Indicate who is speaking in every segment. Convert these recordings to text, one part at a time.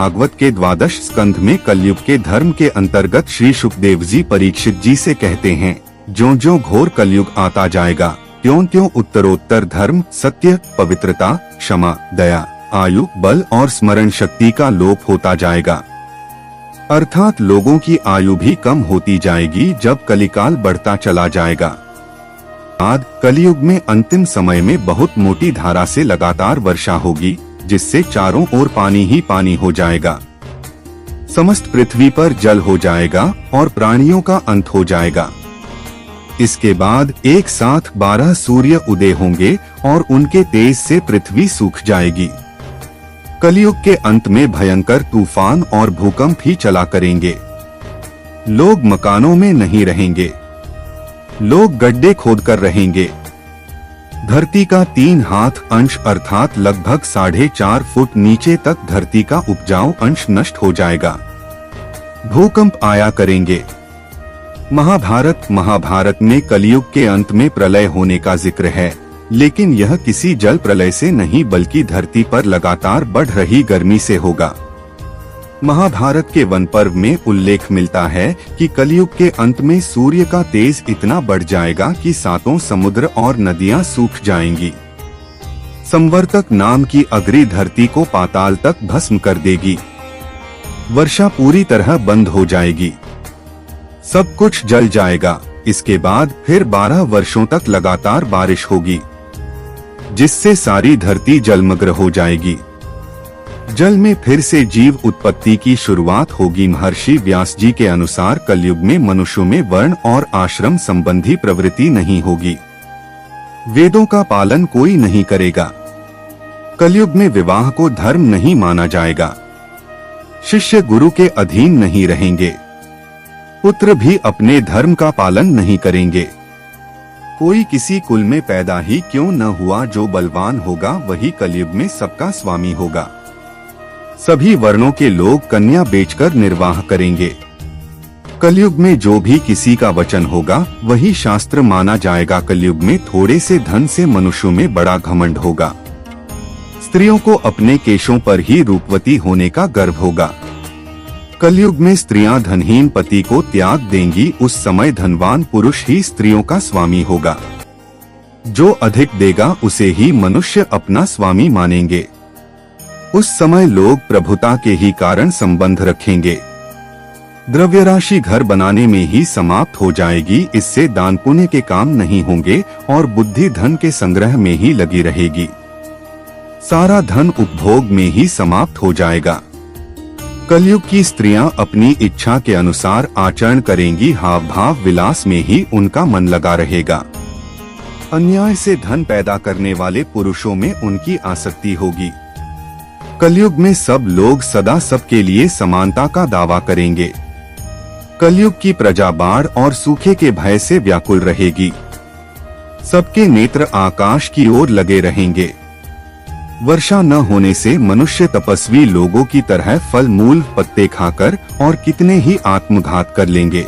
Speaker 1: भागवत के 12 स्कंध में कलयुग के धर्म के अंतर्गत श्री सुखदेव जी परीक्षित जी से कहते हैं, ज्यों-ज्यों घोर कलयुग आता जाएगा त्यों-त्यों उत्तरोत्तर धर्म, सत्य, पवित्रता, क्षमा, दया, आयु, बल और स्मरण शक्ति का लोप होता जाएगा। अर्थात लोगों की आयु भी कम होती जाएगी जब कलिकाल बढ़ता चला जाएगा। बाद कलयुग में अंतिम समय में बहुत मोटी धारा से लगातार वर्षा होगी, जिससे चारों ओर पानी ही पानी हो जाएगा। समस्त पृथ्वी पर जल हो जाएगा और प्राणियों का अंत हो जाएगा। इसके बाद एक साथ 12 सूर्य उदय होंगे और उनके तेज से पृथ्वी सूख जाएगी। कलयुग के अंत में भयंकर तूफान और भूकंप ही चला करेंगे। लोग मकानों में नहीं रहेंगे, लोग गड्ढे खोदकर रहेंगे। धरती का 3 हाथ अंश अर्थात लगभग 4.5 फुट नीचे तक धरती का उपजाऊ अंश नष्ट हो जाएगा। भूकंप आया करेंगे। महाभारत में कलयुग के अंत में प्रलय होने का जिक्र है, लेकिन यह किसी जल प्रलय से नहीं बल्कि धरती पर लगातार बढ़ रही गर्मी से होगा। महाभारत के वन पर्व में उल्लेख मिलता है कि कलयुग के अंत में सूर्य का तेज इतना बढ़ जाएगा कि 7 समुद्र और नदियां सूख जाएंगी। संवर्तक नाम की अग्नि धरती को पाताल तक भस्म कर देगी। वर्षा पूरी तरह बंद हो जाएगी, सब कुछ जल जाएगा। इसके बाद फिर 12 वर्षों तक लगातार बारिश होगी, जिससे सारी धरती जलमग्न हो जाएगी। जल में फिर से जीव उत्पत्ति की शुरुआत होगी। महर्षि व्यास जी के अनुसार कलयुग में मनुष्यों में वर्ण और आश्रम संबंधी प्रवृत्ति नहीं होगी। वेदों का पालन कोई नहीं करेगा। कलयुग में विवाह को धर्म नहीं माना जाएगा। शिष्य गुरु के अधीन नहीं रहेंगे। पुत्र भी अपने धर्म का पालन नहीं करेंगे। कोई किसी कुल में पैदा ही क्यों न हुआ, जो बलवान होगा वही कलयुग में सबका स्वामी होगा। सभी वर्णों के लोग कन्या बेचकर निर्वाह करेंगे। कलयुग में जो भी किसी का वचन होगा वही शास्त्र माना जाएगा। कलयुग में थोड़े से धन से मनुष्यों में बड़ा घमंड होगा। स्त्रियों को अपने केशों पर ही रूपवती होने का गर्व होगा। कलयुग में स्त्रियां धनहीन पति को त्याग देंगी। उस समय धनवान पुरुष ही स्त्रियों का स्वामी होगा। जो अधिक देगा उसे ही मनुष्य अपना स्वामी मानेंगे। उस समय लोग प्रभुता के ही कारण संबंध रखेंगे। द्रव्य राशि घर बनाने में ही समाप्त हो जाएगी। इससे दान पुण्य के काम नहीं होंगे और बुद्धि धन के संग्रह में ही लगी रहेगी। सारा धन उपभोग में ही समाप्त हो जाएगा। कलयुग की स्त्रियां अपनी इच्छा के अनुसार आचरण करेंगी। हाव भाव विलास में ही उनका मन लगा रहेगा। अन्याय से धन पैदा करने वाले पुरुषों में उनकी आसक्ति होगी। कलयुग में सब लोग सदा सबके लिए समानता का दावा करेंगे। कलयुग की प्रजा बाढ़ और सूखे के भय से व्याकुल रहेगी। सबके नेत्र आकाश की ओर लगे रहेंगे। वर्षा न होने से मनुष्य तपस्वी लोगों की तरह फल मूल पत्ते खाकर और कितने ही आत्मघात कर लेंगे।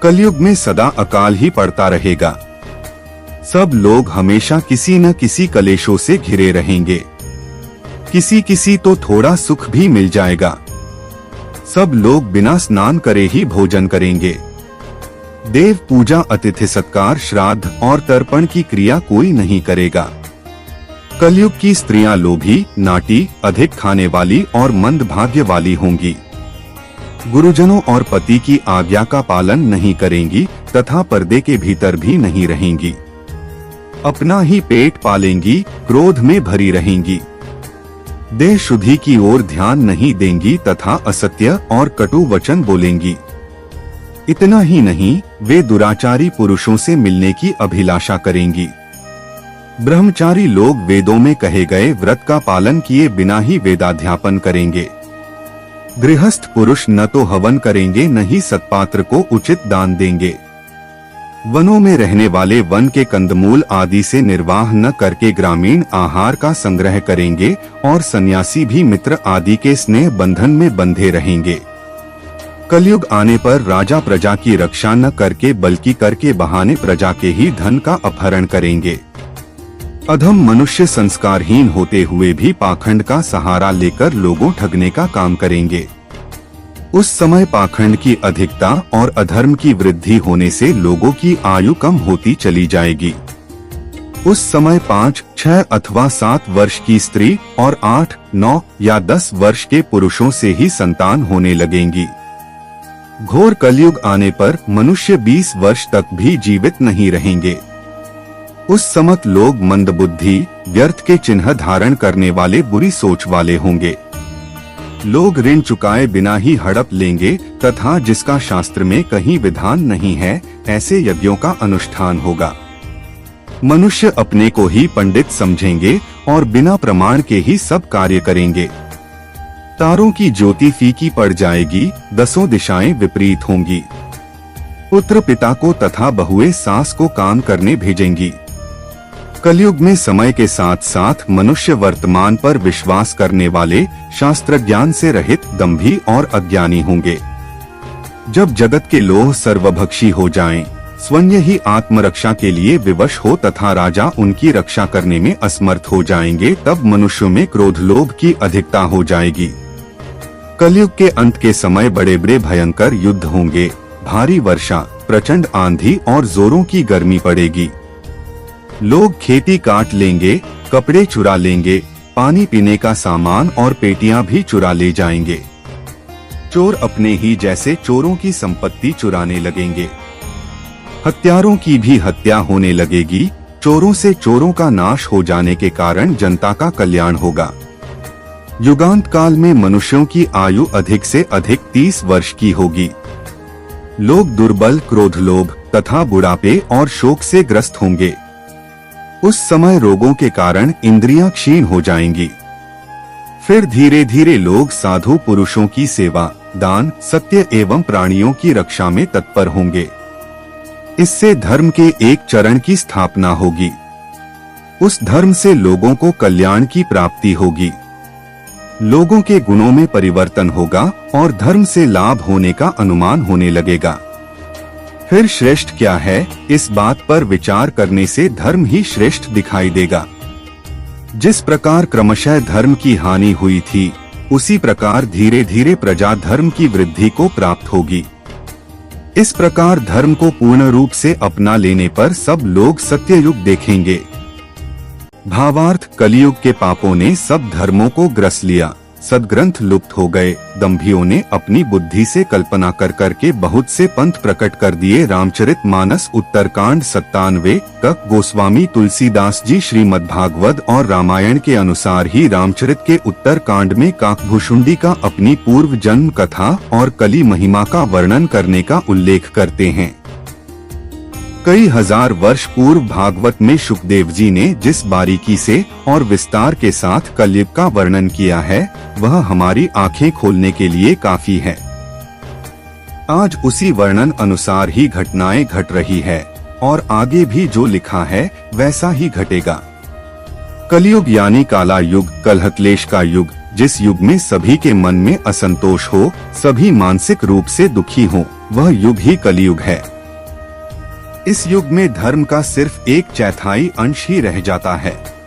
Speaker 1: कलयुग में सदा अकाल ही पड़ता रहेगा। सब लोग हमेशा किसी न किसी कलेशों से घिरे रहेंगे। किसी तो थोड़ा सुख भी मिल जाएगा। सब लोग बिना स्नान करे ही भोजन करेंगे। देव पूजा, अतिथि सत्कार, श्राद्ध और तर्पण की क्रिया कोई नहीं करेगा। कलयुग की स्त्रियां लोभी, नाटी, अधिक खाने वाली और मंदभाग्य वाली होंगी। गुरुजनों और पति की आज्ञा का पालन नहीं करेंगी तथा पर्दे के भीतर भी नहीं रहेंगी। अपना ही पेट पालेंगी, क्रोध में भरी रहेंगी। देह शुद्धि की ओर ध्यान नहीं देंगी तथा असत्य और कटु वचन बोलेंगी। इतना ही नहीं, वे दुराचारी पुरुषों से मिलने की अभिलाषा करेंगी। ब्रह्मचारी लोग वेदों में कहे गए व्रत का पालन किए बिना ही वेदाध्यापन करेंगे। गृहस्थ पुरुष न तो हवन करेंगे न ही सत्पात्र को उचित दान देंगे। वनों में रहने वाले वन के कंदमूल आदि से निर्वाह न करके ग्रामीण आहार का संग्रह करेंगे और सन्यासी भी मित्र आदि के स्नेह बंधन में बंधे रहेंगे। कलयुग आने पर राजा प्रजा की रक्षा न करके बल्कि कर के बहाने प्रजा के ही धन का अपहरण करेंगे। अधम मनुष्य संस्कारहीन होते हुए भी पाखंड का सहारा लेकर लोगों ठगने का काम करेंगे। उस समय पाखंड की अधिकता और अधर्म की वृद्धि होने से लोगों की आयु कम होती चली जाएगी। उस समय 5, 6 अथवा 7 वर्ष की स्त्री और 8, 9 या 10 वर्ष के पुरुषों से ही संतान होने लगेंगी। घोर कलयुग आने पर मनुष्य 20 वर्ष तक भी जीवित नहीं रहेंगे। उस समय लोग मंदबुद्धि, व्यर्थ के चिन्ह धारण करने वाले, बुरी सोच वाले होंगे। लोग ऋण चुकाए बिना ही हड़प लेंगे तथा जिसका शास्त्र में कहीं विधान नहीं है, ऐसे यज्ञों का अनुष्ठान होगा। मनुष्य अपने को ही पंडित समझेंगे और बिना प्रमाण के ही सब कार्य करेंगे। तारों की ज्योति फीकी पड़ जाएगी, 10 दिशाएं विपरीत होंगी। पुत्र पिता को तथा बहुएं सास को काम करने भेजेंगी। कलयुग में समय के साथ साथ मनुष्य वर्तमान पर विश्वास करने वाले, शास्त्र ज्ञान से रहित, दंभी और अज्ञानी होंगे। जब जगत के लोग सर्वभक्षी हो जाएं, स्वयं ही आत्मरक्षा के लिए विवश हो तथा राजा उनकी रक्षा करने में असमर्थ हो जाएंगे, तब मनुष्यों में क्रोध लोभ की अधिकता हो जाएगी। कलयुग के अंत के समय बड़े बड़े भयंकर युद्ध होंगे, भारी वर्षा, प्रचंड आंधी और जोरों की गर्मी पड़ेगी। लोग खेती काट लेंगे, कपड़े चुरा लेंगे, पानी पीने का सामान और पेटियां भी चुरा ले जाएंगे। चोर अपने ही जैसे चोरों की संपत्ति चुराने लगेंगे। हत्यारों की भी हत्या होने लगेगी। चोरों से चोरों का नाश हो जाने के कारण जनता का कल्याण होगा। युगांत काल में मनुष्यों की आयु अधिक से अधिक 30 वर्ष की होगी। लोग दुर्बल, क्रोध, लोभ तथा बुढ़ापे और शोक से ग्रस्त होंगे। उस समय रोगों के कारण इंद्रियां क्षीण हो जाएंगी। फिर धीरे धीरे लोग साधु पुरुषों की सेवा, दान, सत्य एवं प्राणियों की रक्षा में तत्पर होंगे। इससे धर्म के एक चरण की स्थापना होगी। उस धर्म से लोगों को कल्याण की प्राप्ति होगी। लोगों के गुणों में परिवर्तन होगा और धर्म से लाभ होने का अनुमान होने लगेगा। फिर श्रेष्ठ क्या है, इस बात पर विचार करने से धर्म ही श्रेष्ठ दिखाई देगा। जिस प्रकार क्रमशः धर्म की हानि हुई थी, उसी प्रकार धीरे धीरे प्रजा धर्म की वृद्धि को प्राप्त होगी। इस प्रकार धर्म को पूर्ण रूप से अपना लेने पर सब लोग सत्ययुग देखेंगे। भावार्थ, कलियुग के पापों ने सब धर्मों को ग्रस लिया। सदग्रंथ लुप्त हो गए। दंभियों ने अपनी बुद्धि से कल्पना कर करके बहुत से पंथ प्रकट कर दिए। रामचरित मानस, उत्तरकांड 97, कक गोस्वामी तुलसीदास जी श्रीमद्भागवत और रामायण के अनुसार ही रामचरित के उत्तरकांड में काकभूषुंडी का अपनी पूर्व जन्म कथा और कली महिमा का वर्णन करने का उल्लेख करते हैं। कई हजार वर्ष पूर्व भागवत में शुकदेव जी ने जिस बारीकी से और विस्तार के साथ कलयुग का वर्णन किया है, वह हमारी आंखें खोलने के लिए काफी है। आज उसी वर्णन अनुसार ही घटनाएं घट रही है और आगे भी जो लिखा है वैसा ही घटेगा। कलयुग यानी काला युग, कलहक्लेश का युग, जिस युग में सभी के मन में असंतोष हो, सभी मानसिक रूप से दुखी हो, वह युग ही कलयुग है। इस युग में धर्म का सिर्फ 1/4 अंश ही रह जाता है।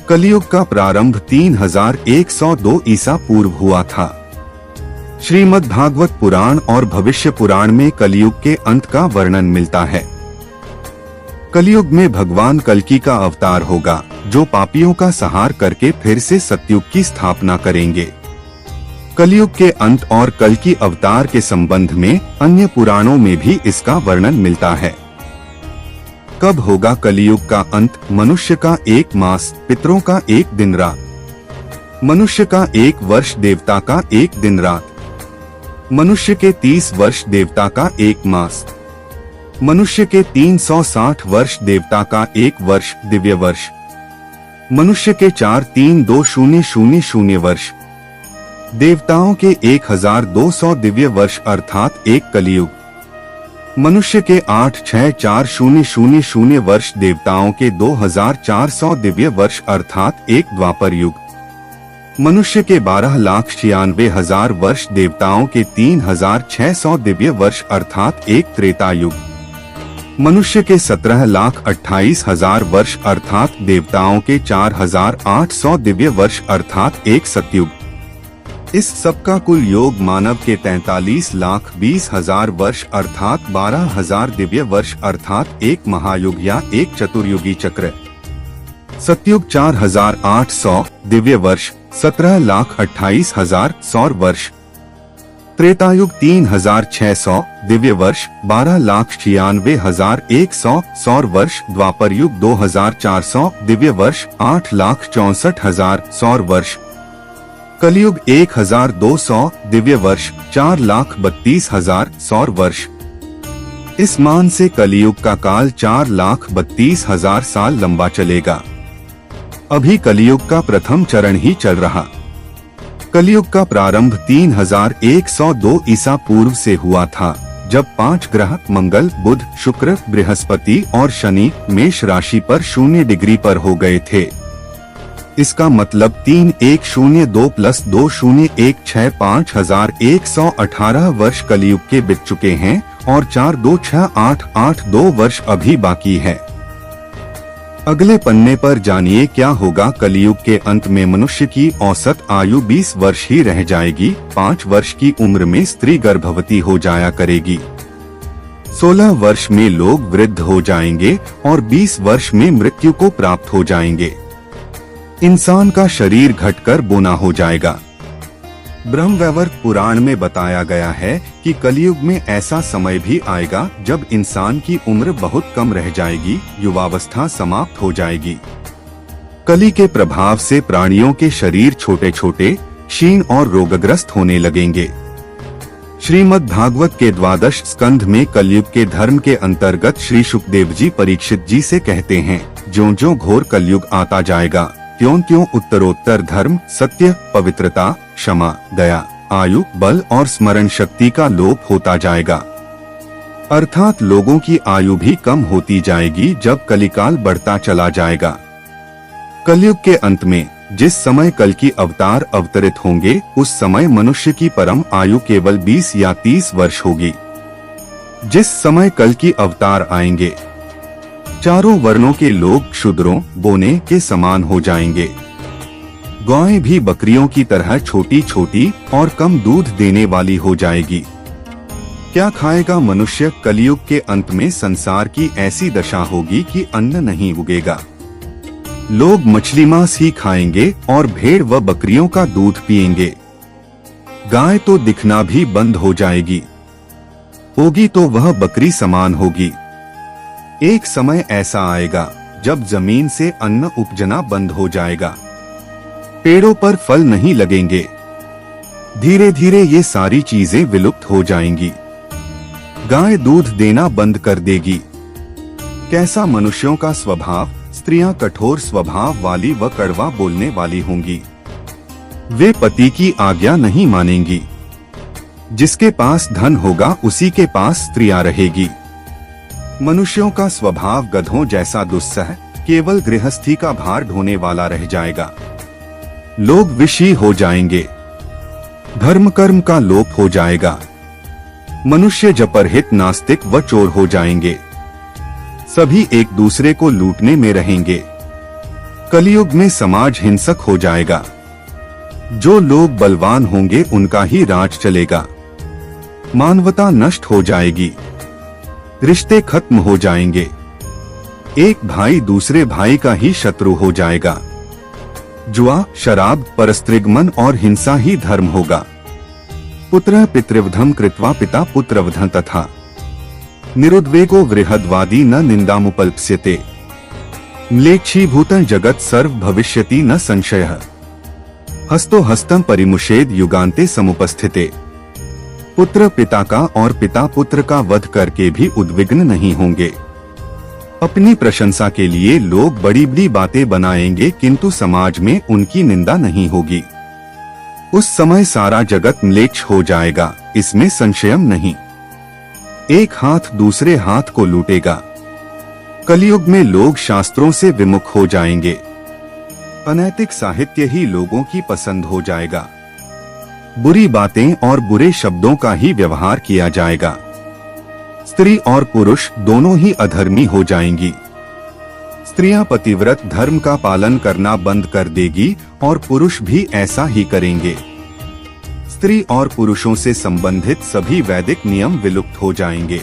Speaker 1: कलयुग का प्रारंभ 3102 ईसा पूर्व हुआ था। श्रीमद्भागवत पुराण और भविष्य पुराण में कलयुग के अंत का वर्णन मिलता है। कलयुग में भगवान कल्कि का अवतार होगा, जो पापियों का संहार करके फिर से सतयुग की स्थापना करेंगे। कलयुग के अंत और कल्कि अवतार के संबंध में अन्य पुराणों में भी इसका वर्णन मिलता है। कब होगा कलयुग का अंत? मनुष्य का 1 मास, पितरों का 1 दिन रात। मनुष्य का 1 वर्ष, देवता का 1 दिन रात। मनुष्य के 30 वर्ष, देवता का 1 मास। मनुष्य के 360 वर्ष, देवता का 1 वर्ष, दिव्य वर्ष। मनुष्य के 43200 वर्ष, देवताओं के 1200 दिव्य वर्ष अर्थात 1 कलियुग। मनुष्य के 86400 वर्ष, देवताओं के 2400 दिव्य वर्ष अर्थात 1 द्वापर युग। मनुष्य के 12,96,000 वर्ष, देवताओं के 3600 दिव्य वर्ष अर्थात 1 त्रेता युग। मनुष्य के 17,28,000 वर्ष अर्थात देवताओं के 4,800 दिव्य वर्ष अर्थात एक सतयुग। इस सब का कुल योग मानव के 43,20,000 वर्ष अर्थात 12,000 दिव्य वर्ष अर्थात एक महायुग या एक चतुर्युगी चक्र। सतयुग 4,800 दिव्य वर्ष 17,28,000 सौर वर्ष। त्रेतायुग 3,600 दिव्य वर्ष 12,96,100 सौर वर्ष। द्वापर युग 2,400 दिव्य वर्ष 8,64,000 सौर वर्ष। कलयुग 1,200 दिव्य वर्ष 4,32,000 सौर वर्ष। इस मान से कलियुग का काल 4,32,000 साल लंबा चलेगा। अभी कलियुग का प्रथम चरण ही चल रहा। कलियुग का प्रारंभ 3,102 ईसा पूर्व से हुआ था, जब 5 ग्रह मंगल, बुध, शुक्र, बृहस्पति और शनि मेष राशि पर 0 डिग्री पर हो गए थे। इसका मतलब 3102 + 2016 5,118 वर्ष कलियुग के बीत चुके हैं और 426882 वर्ष अभी बाकी है। अगले पन्ने पर जानिए क्या होगा। कलियुग के अंत में मनुष्य की औसत आयु 20 वर्ष ही रह जाएगी। 5 वर्ष की उम्र में स्त्री गर्भवती हो जाया करेगी। 16 वर्ष में लोग वृद्ध हो जाएंगे और 20 वर्ष में मृत्यु को प्राप्त हो जाएंगे। इंसान का शरीर घटकर बोना हो जाएगा। ब्रह्मवैवर्त पुराण में बताया गया है कि कलियुग में ऐसा समय भी आएगा जब इंसान की उम्र बहुत कम रह जाएगी, युवावस्था समाप्त हो जाएगी। कली के प्रभाव से प्राणियों के शरीर छोटे छोटे, क्षीण और रोगग्रस्त होने लगेंगे। श्रीमद् भागवत के 12 स्कंध में कलयुग के धर्म के अंतर्गत श्री सुखदेव जी परीक्षित जी से कहते हैं, ज्यों-ज्यों घोर कलयुग आता जाएगा त्यों-त्यों उत्तरोत्तर धर्म, सत्य, पवित्रता, क्षमा, दया, आयु, बल और स्मरण शक्ति का लोप होता जाएगा। अर्थात लोगों की आयु भी कम होती जाएगी जब कलिकाल बढ़ता चला जाएगा। कलयुग के अंत में जिस समय कल की अवतार अवतरित होंगे, उस समय मनुष्य की परम आयु केवल 20 या 30 वर्ष होगी। जिस समय कल की अवतार आएंगे, चारों वर्णों के लोग शूद्रों, बोने के समान हो जाएंगे। गायें भी बकरियों की तरह छोटी छोटी और कम दूध देने वाली हो जाएगी। क्या खाएगा मनुष्य? कलियुग के अंत में संसार की ऐसी दशा होगी कि अन्न नहीं उगेगा। लोग मछली मांस ही खाएंगे और भेड़ व बकरियों का दूध पिएंगे। गाय तो दिखना भी बंद हो जाएगी। होगी तो वह बकरी समान होगी। एक समय ऐसा आएगा जब जमीन से अन्न उपजना बंद हो जाएगा। पेड़ों पर फल नहीं लगेंगे। धीरे धीरे ये सारी चीजें विलुप्त हो जाएंगी। गाय दूध देना बंद कर देगी। कैसा मनुष्यों का स्वभाव? स्त्रियां कठोर स्वभाव वाली व कड़वा बोलने वाली होंगी। वे पति की आज्ञा नहीं मानेंगी। जिसके पास धन होगा उसी के पास स्त्रियां रहेगी। मनुष्यों का स्वभाव गधों जैसा दुस्सह, केवल गृहस्थी का भार ढोने वाला रह जाएगा। लोग विषी हो जाएंगे। धर्म कर्म का लोप हो जाएगा। मनुष्य जपरहित, नास्तिक व चोर हो जाएंगे। सभी एक दूसरे को लूटने में रहेंगे। कलियुग में समाज हिंसक हो जाएगा। जो लोग बलवान होंगे उनका ही राज चलेगा। मानवता नष्ट हो जाएगी। रिश्ते खत्म हो जाएंगे। एक भाई दूसरे भाई का ही शत्रु हो जाएगा। जुआ, शराब, परस्त्रीगमन और हिंसा ही धर्म होगा। पुत्रः पितृवधम कृत्वा पिता पुत्रवधं तथा निरुद्वेगो वृहद्वादी न निंदामुपल्प्स्यते म्लेच्छीभूतं जगत् सर्व भविष्यति न संशयः हस्तो हस्तं परिमुषेद युगान्ते समुपस्थिते। पुत्र पिता का और पिता पुत्र का वध करके भी उद्विग्न नहीं होंगे। अपनी प्रशंसा के लिए लोग बड़ी बड़ी बातें बनाएंगे, किंतु समाज में उनकी निंदा नहीं होगी। उस समय सारा जगत म्लेच्छ हो जाएगा, इसमें संशयम नहीं। एक हाथ दूसरे हाथ को लूटेगा। कलियुग में लोग शास्त्रों से विमुख हो जाएंगे। अनैतिक साहित्य ही लोगों की पसंद हो जाएगा। बुरी बातें और बुरे शब्दों का ही व्यवहार किया जाएगा। स्त्री और पुरुष दोनों ही अधर्मी हो जाएंगी। स्त्रियां पतिव्रत धर्म का पालन करना बंद कर देगी और पुरुष भी ऐसा ही करेंगे। स्त्री और पुरुषों से संबंधित सभी वैदिक नियम विलुप्त हो जाएंगे।